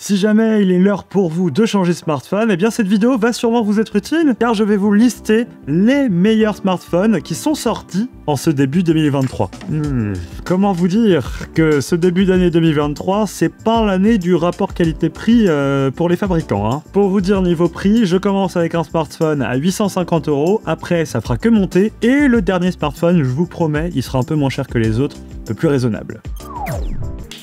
Si jamais il est l'heure pour vous de changer de smartphone, eh bien cette vidéo va sûrement vous être utile car je vais vous lister les meilleurs smartphones qui sont sortis en ce début 2023. Comment vous dire que ce début d'année 2023, c'est pas l'année du rapport qualité-prix pour les fabricants, hein. Pour vous dire niveau prix, je commence avec un smartphone à 850 €, après ça fera que monter, et le dernier smartphone, je vous promets, il sera un peu moins cher que les autres, un peu plus raisonnable.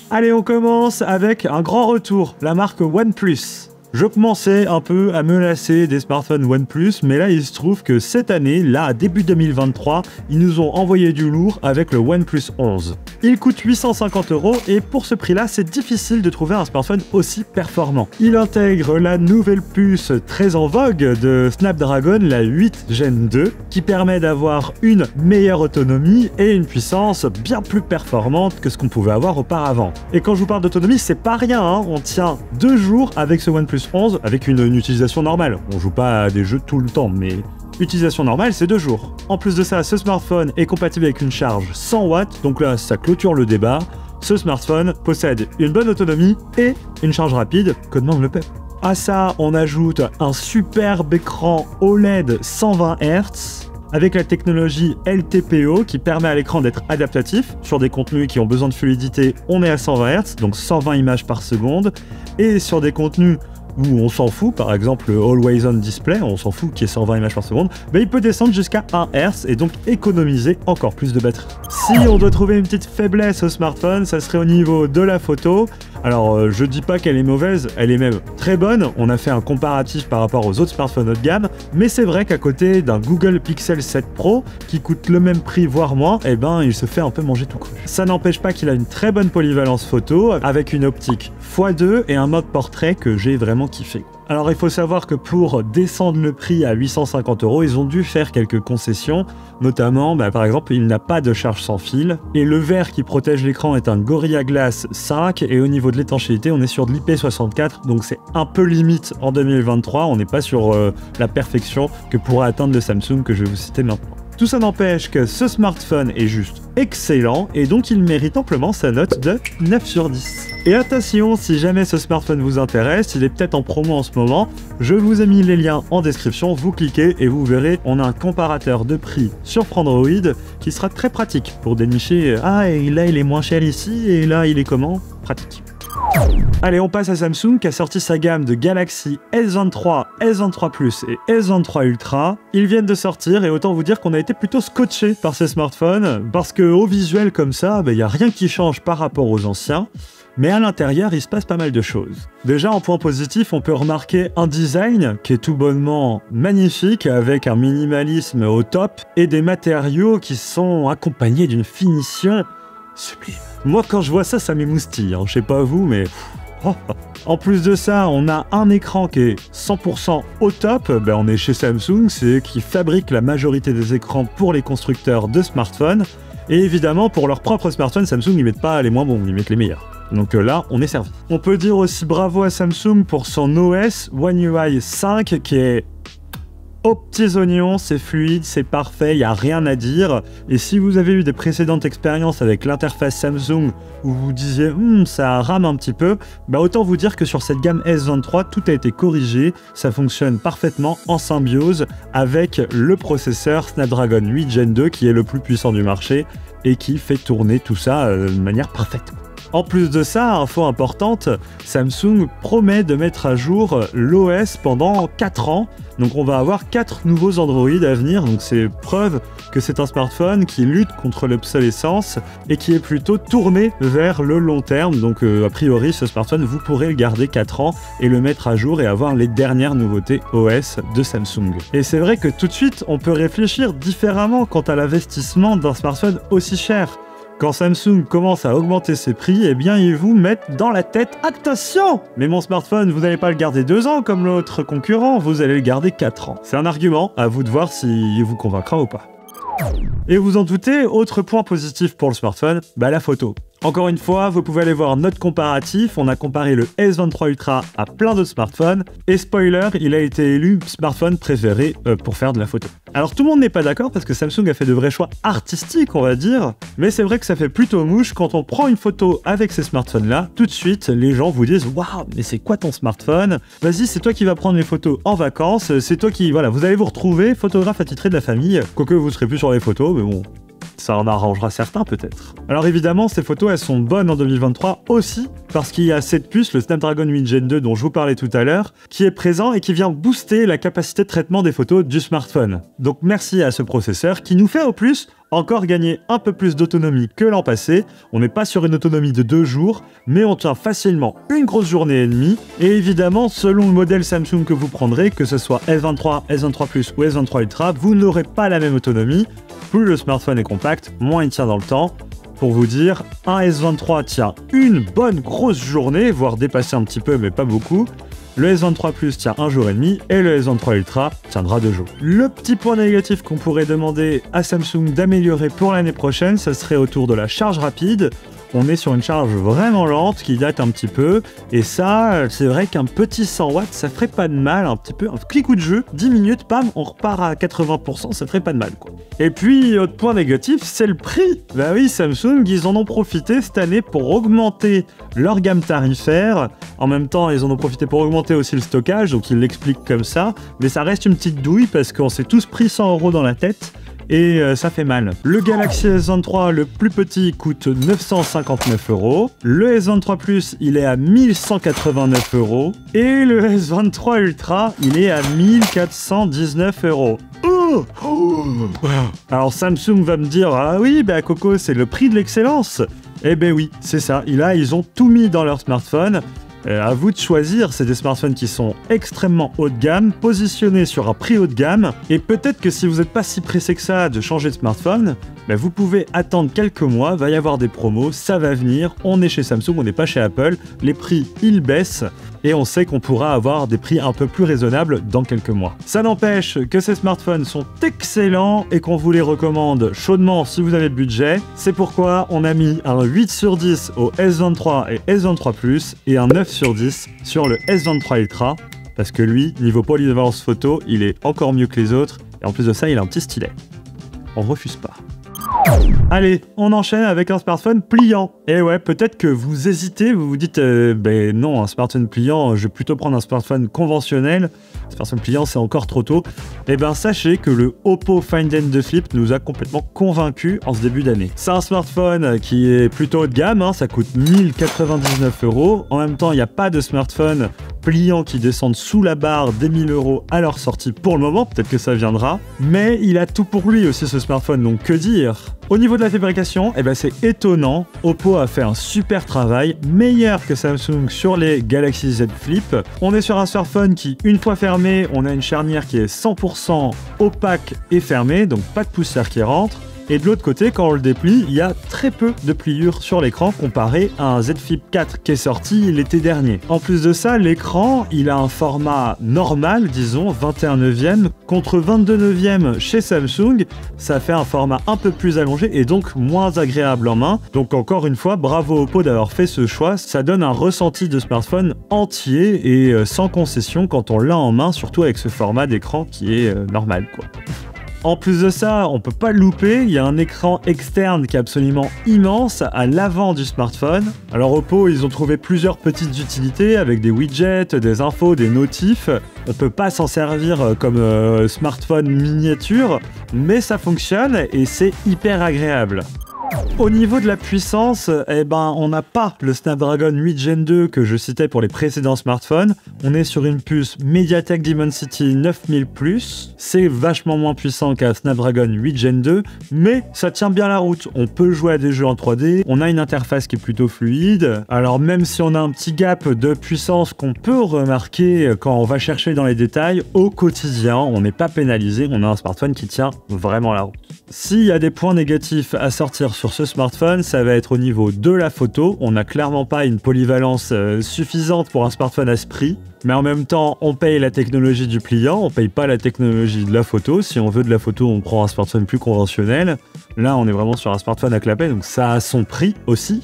Allez, on commence avec un grand retour, la marque OnePlus. Je commençais un peu à me lasser des smartphones OnePlus, mais là il se trouve que cette année, là début 2023, ils nous ont envoyé du lourd avec le OnePlus 11. Il coûte 850 € et pour ce prix-là, c'est difficile de trouver un smartphone aussi performant. Il intègre la nouvelle puce très en vogue de Snapdragon, la 8 Gen 2, qui permet d'avoir une meilleure autonomie et une puissance bien plus performante que ce qu'on pouvait avoir auparavant. Et quand je vous parle d'autonomie, c'est pas rien, hein. On tient 2 jours avec ce OnePlus 11 avec une utilisation normale. On joue pas à des jeux tout le temps, mais utilisation normale, c'est 2 jours. En plus de ça, ce smartphone est compatible avec une charge 100 watts, donc là, ça clôture le débat. Ce smartphone possède une bonne autonomie et une charge rapide que demande le PEP. À ça, on ajoute un superbe écran OLED 120 Hz avec la technologie LTPO qui permet à l'écran d'être adaptatif. Sur des contenus qui ont besoin de fluidité, on est à 120 Hz, donc 120 images par seconde. Et sur des contenus où on s'en fout, par exemple le Always On Display, on s'en fout qu'il y ait 120 images par seconde, mais il peut descendre jusqu'à 1 Hz et donc économiser encore plus de batterie. Si on doit trouver une petite faiblesse au smartphone, ça serait au niveau de la photo. Alors je dis pas qu'elle est mauvaise, elle est même très bonne, on a fait un comparatif par rapport aux autres smartphones haut de gamme, mais c'est vrai qu'à côté d'un Google Pixel 7 Pro, qui coûte le même prix voire moins, eh ben il se fait un peu manger tout cru. Ça n'empêche pas qu'il a une très bonne polyvalence photo, avec une optique x2 et un mode portrait que j'ai vraiment kiffé. Alors il faut savoir que pour descendre le prix à 850 €, ils ont dû faire quelques concessions, notamment par exemple il n'a pas de charge sans fil, et le verre qui protège l'écran est un Gorilla Glass 5, et au niveau de l'étanchéité on est sur de l'IP64, donc c'est un peu limite en 2023, on n'est pas sur la perfection que pourrait atteindre le Samsung que je vais vous citer maintenant. Tout ça n'empêche que ce smartphone est juste excellent et donc il mérite amplement sa note de 9 sur 10. Et attention, si jamais ce smartphone vous intéresse, il est peut-être en promo en ce moment, je vous ai mis les liens en description, vous cliquez et vous verrez, on a un comparateur de prix sur Frandroid qui sera très pratique pour dénicher « Ah, et là il est moins cher ici et là il est comment ?» Pratique. Allez, on passe à Samsung qui a sorti sa gamme de Galaxy S23, S23 Plus et S23 Ultra. Ils viennent de sortir et autant vous dire qu'on a été plutôt scotché par ces smartphones parce qu'au visuel comme ça, il n'y a rien qui change par rapport aux anciens. Mais à l'intérieur, il se passe pas mal de choses. Déjà, en point positif, on peut remarquer un design qui est tout bonnement magnifique, avec un minimalisme au top, et des matériaux qui sont accompagnés d'une finition sublime. Moi, quand je vois ça, ça m'émoustille, hein. Je sais pas vous, mais... En plus de ça, on a un écran qui est 100% au top. On est chez Samsung, c'est eux qui fabriquent la majorité des écrans pour les constructeurs de smartphones. Et évidemment, pour leurs propres smartphones, Samsung, ils mettent pas les moins bons, ils mettent les meilleurs. Donc là, on est servi. On peut dire aussi bravo à Samsung pour son OS One UI 5 qui est aux petits oignons, c'est fluide, c'est parfait, il n'y a rien à dire. Et si vous avez eu des précédentes expériences avec l'interface Samsung où vous disiez ça rame un petit peu, autant vous dire que sur cette gamme S23, tout a été corrigé, ça fonctionne parfaitement en symbiose avec le processeur Snapdragon 8 Gen 2 qui est le plus puissant du marché et qui fait tourner tout ça de manière parfaite. En plus de ça, info importante, Samsung promet de mettre à jour l'OS pendant 4 ans. Donc on va avoir 4 nouveaux Android à venir, donc c'est preuve que c'est un smartphone qui lutte contre l'obsolescence et qui est plutôt tourné vers le long terme. Donc a priori, ce smartphone, vous pourrez le garder 4 ans et le mettre à jour et avoir les dernières nouveautés OS de Samsung. Et c'est vrai que tout de suite, on peut réfléchir différemment quant à l'investissement d'un smartphone aussi cher. Quand Samsung commence à augmenter ses prix, eh bien ils vous mettent dans la tête « Attention ! Mais mon smartphone, vous n'allez pas le garder 2 ans comme l'autre concurrent, vous allez le garder 4 ans. » C'est un argument, à vous de voir s'il vous convaincra ou pas. Et vous en doutez, autre point positif pour le smartphone, la photo. Encore une fois, vous pouvez aller voir notre comparatif. On a comparé le S23 Ultra à plein d'autres smartphones. Et spoiler, il a été élu smartphone préféré pour faire de la photo. Alors tout le monde n'est pas d'accord parce que Samsung a fait de vrais choix artistiques, on va dire. Mais c'est vrai que ça fait plutôt mouche quand on prend une photo avec ces smartphones-là. Tout de suite, les gens vous disent « Waouh, mais c'est quoi ton smartphone? Vas-y, c'est toi qui vas prendre les photos en vacances. C'est toi qui... Voilà, vous allez vous retrouver photographe attitré de la famille. Quoique vous serez plus sur les photos, mais bon... Ça en arrangera certains peut-être. Alors évidemment, ces photos, elles sont bonnes en 2023 aussi, parce qu'il y a cette puce, le Snapdragon 8 Gen 2 dont je vous parlais tout à l'heure, qui est présent et qui vient booster la capacité de traitement des photos du smartphone. Donc merci à ce processeur qui nous fait au plus encore gagner un peu plus d'autonomie que l'an passé. On n'est pas sur une autonomie de 2 jours, mais on tient facilement une grosse journée et demie. Et évidemment, selon le modèle Samsung que vous prendrez, que ce soit S23, S23 Plus ou S23 Ultra, vous n'aurez pas la même autonomie. Plus le smartphone est compact, moins il tient dans le temps. Pour vous dire, un S23 tient une bonne grosse journée, voire dépasser un petit peu, mais pas beaucoup. Le S23 Plus tient 1 jour et demi et le S23 Ultra tiendra 2 jours. Le petit point négatif qu'on pourrait demander à Samsung d'améliorer pour l'année prochaine, ça serait autour de la charge rapide. On est sur une charge vraiment lente qui date un petit peu. Et ça, c'est vrai qu'un petit 100 watts, ça ferait pas de mal. Un petit peu, un petit coup de jeu, 10 minutes, pam, on repart à 80%, ça ferait pas de mal, quoi. Et puis, autre point négatif, c'est le prix. Bah oui, Samsung, ils en ont profité cette année pour augmenter leur gamme tarifaire. En même temps, ils en ont profité pour augmenter aussi le stockage, donc ils l'expliquent comme ça. Mais ça reste une petite douille parce qu'on s'est tous pris 100 € dans la tête. Et ça fait mal. Le Galaxy S23, le plus petit, coûte 959 €. Le S23 Plus, il est à 1189 €. Et le S23 Ultra, il est à 1419 €. Alors Samsung va me dire, ah oui, bah Coco, c'est le prix de l'excellence. Eh ben oui, c'est ça. Et là, ils ont tout mis dans leur smartphone. À vous de choisir, c'est des smartphones qui sont extrêmement haut de gamme, positionnés sur un prix haut de gamme, et peut-être que si vous n'êtes pas si pressé que ça de changer de smartphone, vous pouvez attendre quelques mois, va y avoir des promos, ça va venir, on est chez Samsung, on n'est pas chez Apple, les prix ils baissent, et on sait qu'on pourra avoir des prix un peu plus raisonnables dans quelques mois. Ça n'empêche que ces smartphones sont excellents et qu'on vous les recommande chaudement si vous avez le budget. C'est pourquoi on a mis un 8 sur 10 au S23 et S23 Plus et un 9 sur 10 sur le S23 Ultra, parce que lui, niveau polyvalence photo, il est encore mieux que les autres, et en plus de ça, il a un petit stylet. On refuse pas. Allez, on enchaîne avec un smartphone pliant. Et ouais, peut-être que vous hésitez, vous vous dites non, un smartphone pliant, je vais plutôt prendre un smartphone conventionnel. Un smartphone pliant, c'est encore trop tôt. Eh ben, sachez que le Oppo Find N2 Flip nous a complètement convaincus en ce début d'année. C'est un smartphone qui est plutôt haut de gamme, hein, ça coûte 1099 €. En même temps, il n'y a pas de smartphone pliant qui descendent sous la barre des 1000 € à leur sortie pour le moment, peut-être que ça viendra. Mais il a tout pour lui aussi ce smartphone, donc que dire? Au niveau de la fabrication, c'est étonnant. Oppo a fait un super travail, meilleur que Samsung sur les Galaxy Z Flip. On est sur un smartphone qui, une fois fermé, on a une charnière qui est 100% opaque et fermée, donc pas de poussière qui rentre. Et de l'autre côté, quand on le déplie, il y a très peu de pliures sur l'écran comparé à un Z Flip 4 qui est sorti l'été dernier. En plus de ça, l'écran, il a un format normal, disons, 21/9, contre 22/9 chez Samsung. Ça fait un format un peu plus allongé et donc moins agréable en main. Donc encore une fois, bravo Oppo d'avoir fait ce choix. Ça donne un ressenti de smartphone entier et sans concession quand on l'a en main, surtout avec ce format d'écran qui est normal, quoi. En plus de ça, on peut pas le louper, il y a un écran externe qui est absolument immense à l'avant du smartphone. Alors Oppo, ils ont trouvé plusieurs petites utilités avec des widgets, des infos, des notifs. On peut pas s'en servir comme smartphone miniature, mais ça fonctionne et c'est hyper agréable. Au niveau de la puissance, on n'a pas le Snapdragon 8 Gen 2 que je citais pour les précédents smartphones. On est sur une puce MediaTek Dimensity 9000+. C'est vachement moins puissant qu'un Snapdragon 8 Gen 2, mais ça tient bien la route. On peut jouer à des jeux en 3D, on a une interface qui est plutôt fluide. Alors même si on a un petit gap de puissance qu'on peut remarquer quand on va chercher dans les détails, au quotidien, on n'est pas pénalisé, on a un smartphone qui tient vraiment la route. S'il y a des points négatifs à sortir sur ce smartphone, ça va être au niveau de la photo. On n'a clairement pas une polyvalence suffisante pour un smartphone à ce prix. Mais en même temps, on paye la technologie du pliant, on paye pas la technologie de la photo. Si on veut de la photo, on prend un smartphone plus conventionnel. Là, on est vraiment sur un smartphone à clapet, donc ça a son prix aussi.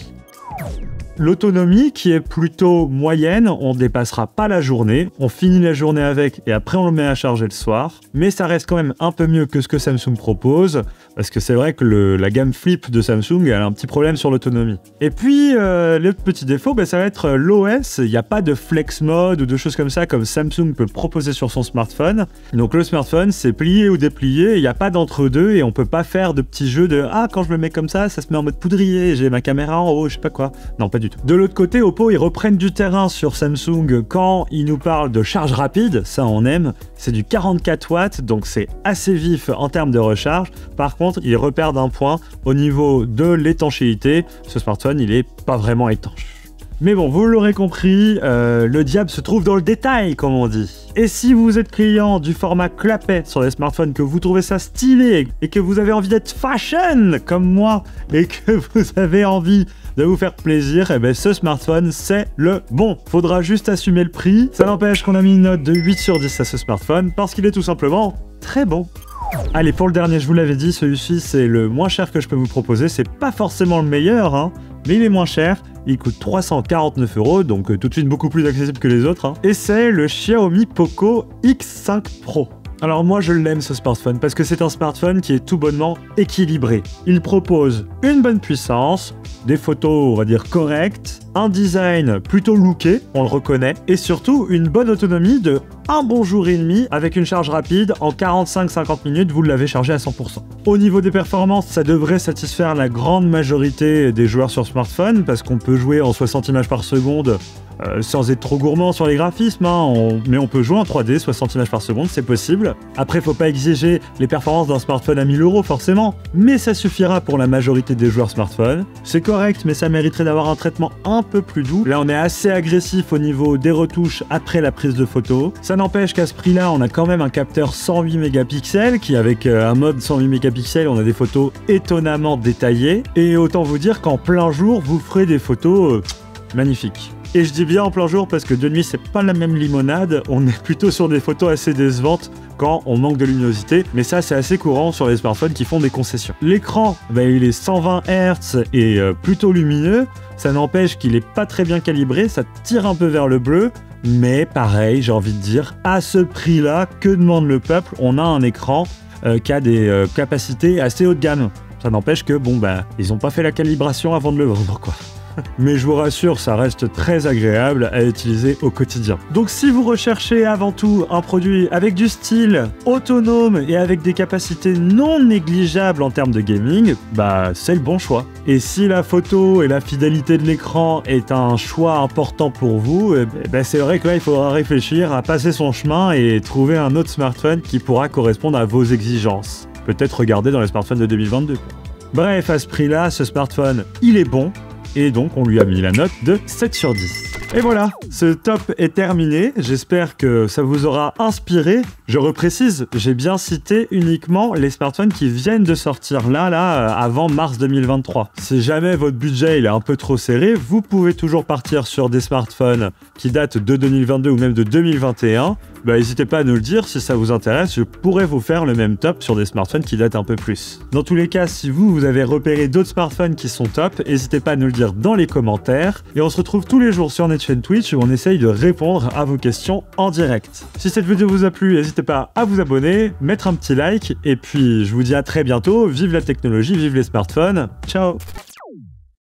L'autonomie qui est plutôt moyenne, on dépassera pas la journée, on finit la journée avec et après on le met à charger le soir, mais ça reste quand même un peu mieux que ce que Samsung propose, parce que c'est vrai que la gamme Flip de Samsung elle a un petit problème sur l'autonomie. Et puis le petit défaut, ça va être l'OS, il n'y a pas de flex mode ou de choses comme ça comme Samsung peut le proposer sur son smartphone, donc le smartphone c'est plié ou déplié, il n'y a pas d'entre-deux et on peut pas faire de petits jeux de « Ah, quand je le mets comme ça se met en mode poudrier, j'ai ma caméra en haut, je sais pas quoi ». Non, pas du tout. De l'autre côté, Oppo, ils reprennent du terrain sur Samsung quand ils nous parlent de charge rapide, ça on aime, c'est du 44 watts, donc c'est assez vif en termes de recharge. Par contre, ils repèrent d'un point au niveau de l'étanchéité, ce smartphone, il est pas vraiment étanche. Mais bon, vous l'aurez compris, le diable se trouve dans le détail, comme on dit. Et si vous êtes client du format clapet sur les smartphones, que vous trouvez ça stylé et que vous avez envie d'être fashion comme moi et que vous avez envie de vous faire plaisir, et ben ce smartphone c'est le bon. Faudra juste assumer le prix. Ça n'empêche qu'on a mis une note de 8 sur 10 à ce smartphone parce qu'il est tout simplement très bon. Allez, pour le dernier, je vous l'avais dit, celui-ci c'est le moins cher que je peux vous proposer. C'est pas forcément le meilleur, hein, mais il est moins cher. Il coûte 349 €, donc tout de suite beaucoup plus accessible que les autres. Hein. Et c'est le Xiaomi Poco X5 Pro. Alors moi je l'aime ce smartphone parce que c'est un smartphone qui est tout bonnement équilibré. Il propose une bonne puissance, des photos on va dire correctes, un design plutôt looké, on le reconnaît, et surtout une bonne autonomie de un bon jour et demi avec une charge rapide, en 45-50 minutes vous l'avez chargé à 100%. Au niveau des performances, ça devrait satisfaire la grande majorité des joueurs sur smartphone parce qu'on peut jouer en 60 images par seconde sans être trop gourmand sur les graphismes, hein, mais on peut jouer en 3D, 60 images par seconde, c'est possible. Après, faut pas exiger les performances d'un smartphone à 1000 € forcément, mais ça suffira pour la majorité des joueurs smartphone. C'est correct, mais ça mériterait d'avoir un traitement un peu plus doux. Là, on est assez agressif au niveau des retouches après la prise de photo. Ça n'empêche qu'à ce prix-là, on a quand même un capteur 108 mégapixels, qui avec un mode 108 mégapixels, on a des photos étonnamment détaillées. Et autant vous dire qu'en plein jour, vous ferez des photos magnifiques. Et je dis bien en plein jour parce que de nuit c'est pas la même limonade, on est plutôt sur des photos assez décevantes quand on manque de luminosité, mais ça c'est assez courant sur les smartphones qui font des concessions. L'écran, il est 120 Hz et plutôt lumineux, ça n'empêche qu'il est pas très bien calibré, ça tire un peu vers le bleu, mais pareil j'ai envie de dire, à ce prix-là, que demande le peuple? On a un écran qui a des capacités assez haut de gamme. Ça n'empêche que ils ont pas fait la calibration avant de le vendre quoi. Mais je vous rassure, ça reste très agréable à utiliser au quotidien. Donc si vous recherchez avant tout un produit avec du style, autonome et avec des capacités non négligeables en termes de gaming, c'est le bon choix. Et si la photo et la fidélité de l'écran est un choix important pour vous, c'est vrai que là il faudra réfléchir à passer son chemin et trouver un autre smartphone qui pourra correspondre à vos exigences. Peut-être regarder dans les smartphones de 2022. Bref, à ce prix-là, ce smartphone, il est bon. Et donc on lui a mis la note de 7 sur 10. Et voilà, ce top est terminé, j'espère que ça vous aura inspiré. Je reprécise, j'ai bien cité uniquement les smartphones qui viennent de sortir là, avant mars 2023. Si jamais votre budget il est un peu trop serré, vous pouvez toujours partir sur des smartphones qui datent de 2022 ou même de 2021. N'hésitez pas à nous le dire si ça vous intéresse, je pourrais vous faire le même top sur des smartphones qui datent un peu plus. Dans tous les cas, si vous avez repéré d'autres smartphones qui sont top, n'hésitez pas à nous le dire dans les commentaires. Et on se retrouve tous les jours sur notre chaîne Twitch où on essaye de répondre à vos questions en direct. Si cette vidéo vous a plu, n'hésitez pas à vous abonner, mettre un petit like, et puis je vous dis à très bientôt. Vive la technologie, vive les smartphones, ciao!